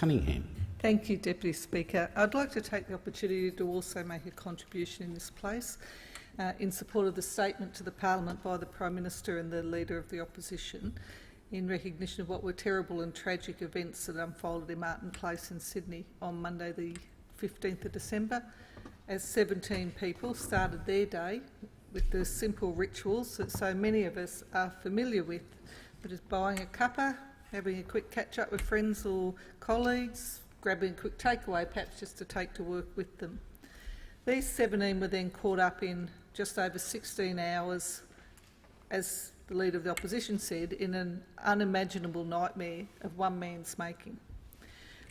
Cunningham. Thank you, Deputy Speaker. I'd like to take the opportunity to also make a contribution in this place in support of the statement to the Parliament by the Prime Minister and the Leader of the Opposition in recognition of what were terrible and tragic events that unfolded in Martin Place in Sydney on Monday the 15th of December, as 17 people started their day with the simple rituals that so many of us are familiar with, that is buying a cuppa, having a quick catch-up with friends or colleagues, grabbing a quick takeaway, perhaps just to take to work with them. These 17 were then caught up in just over 16 hours, as the Leader of the Opposition said, in an unimaginable nightmare of one man's making.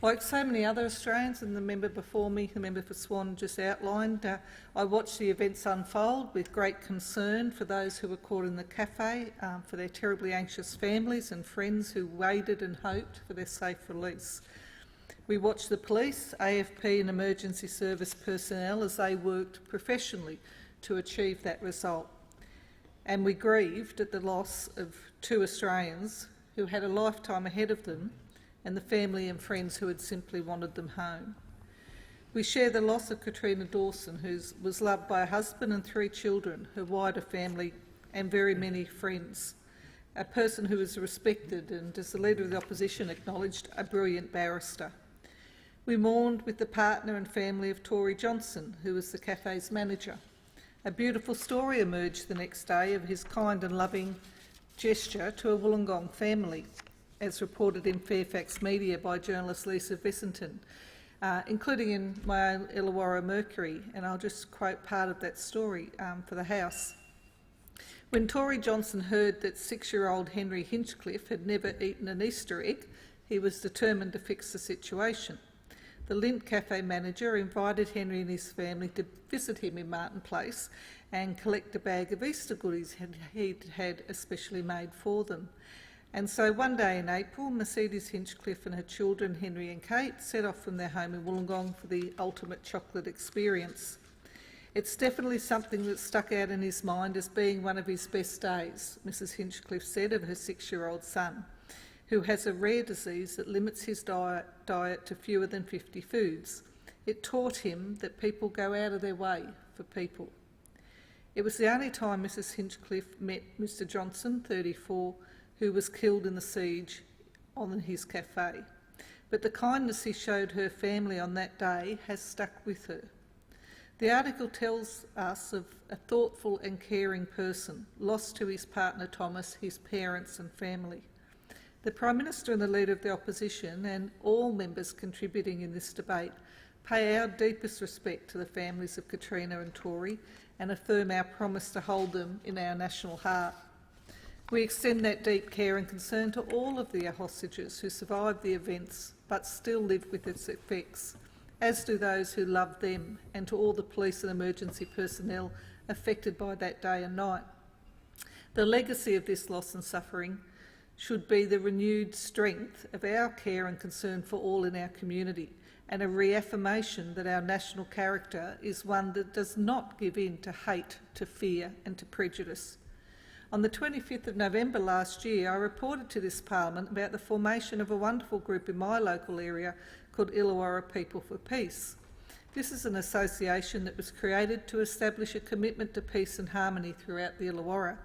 Like so many other Australians, and the member before me, the member for Swan, just outlined, I watched the events unfold with great concern for those who were caught in the cafe, for their terribly anxious families and friends who waited and hoped for their safe release. We watched the police, AFP and emergency service personnel as they worked professionally to achieve that result. And we grieved at the loss of 2 Australians who had a lifetime ahead of them, and the family and friends who had simply wanted them home. We share the loss of Katrina Dawson, who was loved by a husband and 3 children, her wider family and very many friends, a person who was respected and, as the Leader of the Opposition acknowledged, a brilliant barrister. We mourned with the partner and family of Tory Johnson, who was the cafe's manager. A beautiful story emerged the next day of his kind and loving gesture to a Wollongong family, as reported in Fairfax media by journalist Lisa Vessington, including in my own Illawarra Mercury, and I'll just quote part of that story for the House. When Tory Johnson heard that 6-year-old Henry Hinchcliffe had never eaten an Easter egg, he was determined to fix the situation. The Lindt Cafe manager invited Henry and his family to visit him in Martin Place and collect a bag of Easter goodies he'd had especially made for them. And so one day in April, Mercedes Hinchcliffe and her children, Henry and Kate, set off from their home in Wollongong for the ultimate chocolate experience. It's definitely something that stuck out in his mind as being one of his best days, Mrs Hinchcliffe said of her 6-year-old son, who has a rare disease that limits his diet to fewer than 50 foods. It taught him that people go out of their way for people. It was the only time Mrs Hinchcliffe met Mr Johnson, 34, who was killed in the siege on his cafe. But the kindness he showed her family on that day has stuck with her. The article tells us of a thoughtful and caring person, lost to his partner Thomas, his parents and family. The Prime Minister and the Leader of the Opposition, and all members contributing in this debate, pay our deepest respect to the families of Katrina and Tory and affirm our promise to hold them in our national heart. We extend that deep care and concern to all of the hostages who survived the events but still live with its effects, as do those who love them, and to all the police and emergency personnel affected by that day and night. The legacy of this loss and suffering should be the renewed strength of our care and concern for all in our community, and a reaffirmation that our national character is one that does not give in to hate, to fear and to prejudice. On the 25th of November last year, I reported to this Parliament about the formation of a wonderful group in my local area called Illawarra People for Peace. This is an association that was created to establish a commitment to peace and harmony throughout the Illawarra.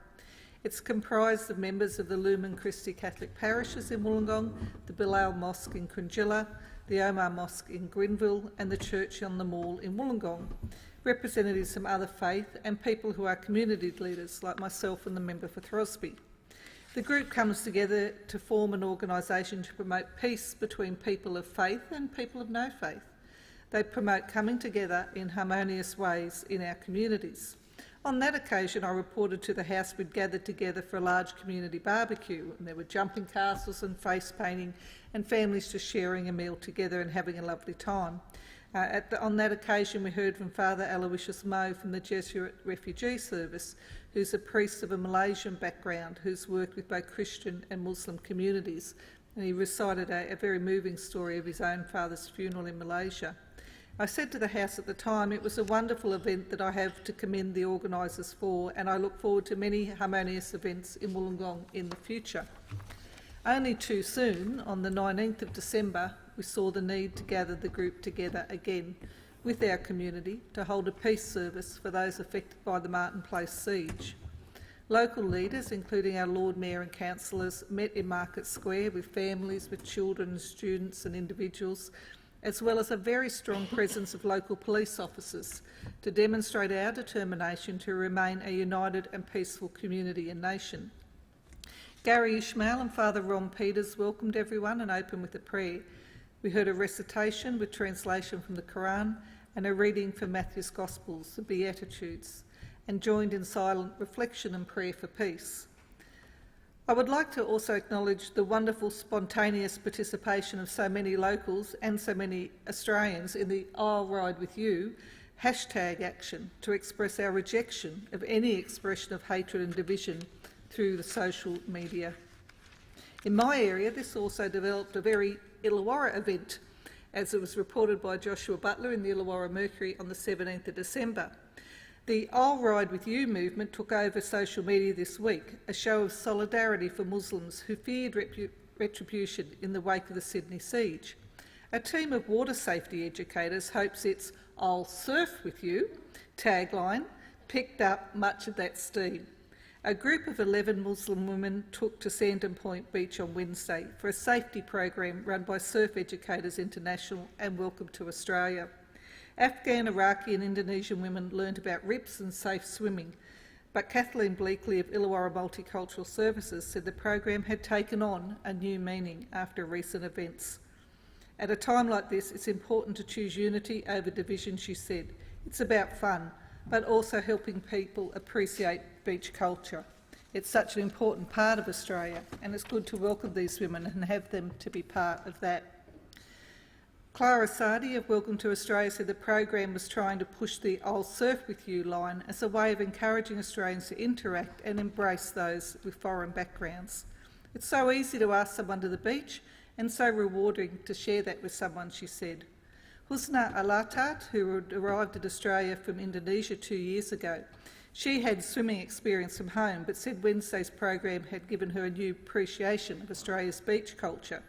It's comprised of members of the Lumen Christi Catholic parishes in Wollongong, the Bilal Mosque in Cringilla, the Omar Mosque in Grenville and the Church on the Mall in Wollongong, representatives from other faith and people who are community leaders like myself and the member for Throsby. The group comes together to form an organisation to promote peace between people of faith and people of no faith. They promote coming together in harmonious ways in our communities. On that occasion, I reported to the House we'd gathered together for a large community barbecue, and there were jumping castles and face painting and families just sharing a meal together and having a lovely time. On that occasion, we heard from Father Aloysius Moe from the Jesuit Refugee Service, who's a priest of a Malaysian background who's worked with both Christian and Muslim communities, and he recited a very moving story of his own father's funeral in Malaysia. I said to the House at the time it was a wonderful event that I have to commend the organisers for, and I look forward to many harmonious events in Wollongong in the future. Only too soon, on the 19th of December, we saw the need to gather the group together again with our community to hold a peace service for those affected by the Martin Place siege. Local leaders, including our Lord Mayor and councillors, met in Market Square with families, with children and students and individuals, as well as a very strong presence of local police officers to demonstrate our determination to remain a united and peaceful community and nation. Gary Ishmael and Father Ron Peters welcomed everyone and opened with a prayer. We heard a recitation with translation from the Quran and a reading from Matthew's Gospels, the Beatitudes, and joined in silent reflection and prayer for peace. I would like to also acknowledge the wonderful spontaneous participation of so many locals and so many Australians in the I'll Ride With You #action to express our rejection of any expression of hatred and division through the social media. In my area, this also developed a very Illawarra event, as it was reported by Joshua Butler in the Illawarra Mercury on the 17th of December. The I'll Ride With You movement took over social media this week, a show of solidarity for Muslims who feared retribution in the wake of the Sydney siege. A team of water safety educators hopes its I'll Surf With You tagline picked up much of that steam. A group of 11 Muslim women took to Sandon Point Beach on Wednesday for a safety program run by Surf Educators International and Welcome to Australia. Afghan, Iraqi and Indonesian women learned about RIPS and safe swimming, but Kathleen Bleakley of Illawarra Multicultural Services said the program had taken on a new meaning after recent events. At a time like this, it's important to choose unity over division, she said. It's about fun, but also helping people appreciate beach culture. It's such an important part of Australia, and it's good to welcome these women and have them to be part of that. Clara Sardi of Welcome to Australia said the program was trying to push the I'll Surf With You line as a way of encouraging Australians to interact and embrace those with foreign backgrounds. It's so easy to ask someone to the beach and so rewarding to share that with someone, she said. Husna Alatat, who had arrived in Australia from Indonesia 2 years ago, she had swimming experience from home but said Wednesday's program had given her a new appreciation of Australia's beach culture.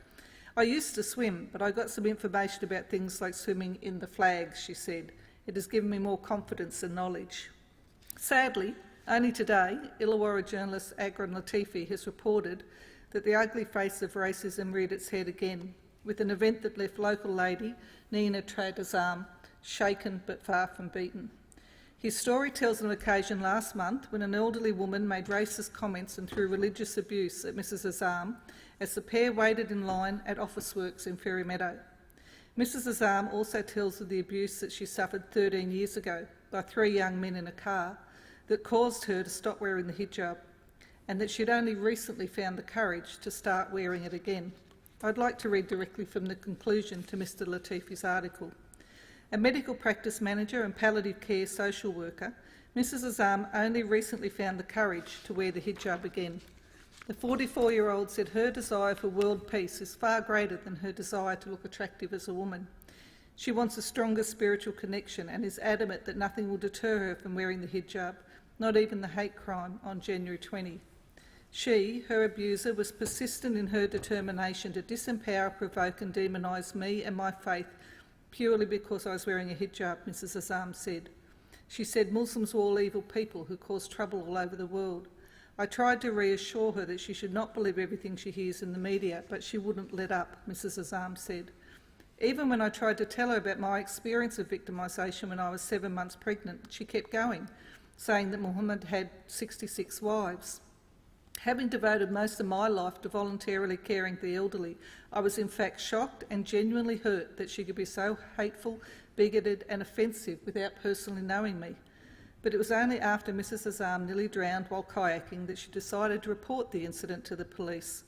I used to swim, but I got some information about things like swimming in the flags, she said. It has given me more confidence and knowledge. Sadly, only today, Illawarra journalist Agron Latifi has reported that the ugly face of racism reared its head again, with an event that left local lady Nina Tradazam shaken but far from beaten. His story tells an occasion last month when an elderly woman made racist comments and threw religious abuse at Mrs Azam as the pair waited in line at Officeworks in Ferry Meadow. Mrs Azam also tells of the abuse that she suffered 13 years ago by 3 young men in a car that caused her to stop wearing the hijab, and that she'd only recently found the courage to start wearing it again. I'd like to read directly from the conclusion to Mr Latifi's article. A medical practice manager and palliative care social worker, Mrs Azam only recently found the courage to wear the hijab again. The 44-year-old said her desire for world peace is far greater than her desire to look attractive as a woman. She wants a stronger spiritual connection and is adamant that nothing will deter her from wearing the hijab, not even the hate crime on January 20. She, her abuser, was persistent in her determination to disempower, provoke and demonise me and my faith purely because I was wearing a hijab, Mrs Azam said. She said Muslims were all evil people who cause trouble all over the world. I tried to reassure her that she should not believe everything she hears in the media, but she wouldn't let up, Mrs Azam said. Even when I tried to tell her about my experience of victimisation when I was 7 months pregnant, she kept going, saying that Muhammad had 66 wives. Having devoted most of my life to voluntarily caring for the elderly, I was in fact shocked and genuinely hurt that she could be so hateful, bigoted and offensive without personally knowing me. But it was only after Mrs Azam nearly drowned while kayaking that she decided to report the incident to the police.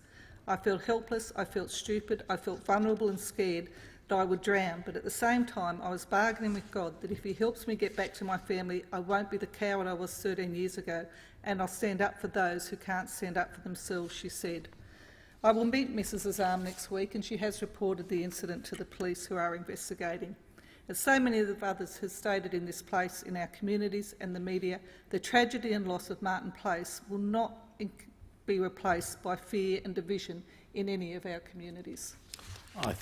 I felt helpless, I felt stupid, I felt vulnerable and scared that I would drown, but at the same time I was bargaining with God that if he helps me get back to my family, I won't be the coward I was 13 years ago, and I'll stand up for those who can't stand up for themselves, she said. I will meet Mrs Azam next week, and she has reported the incident to the police, who are investigating. As so many of others have stated in this place, in our communities and the media, the tragedy and loss of Martin Place will not be replaced by fear and division in any of our communities. I thank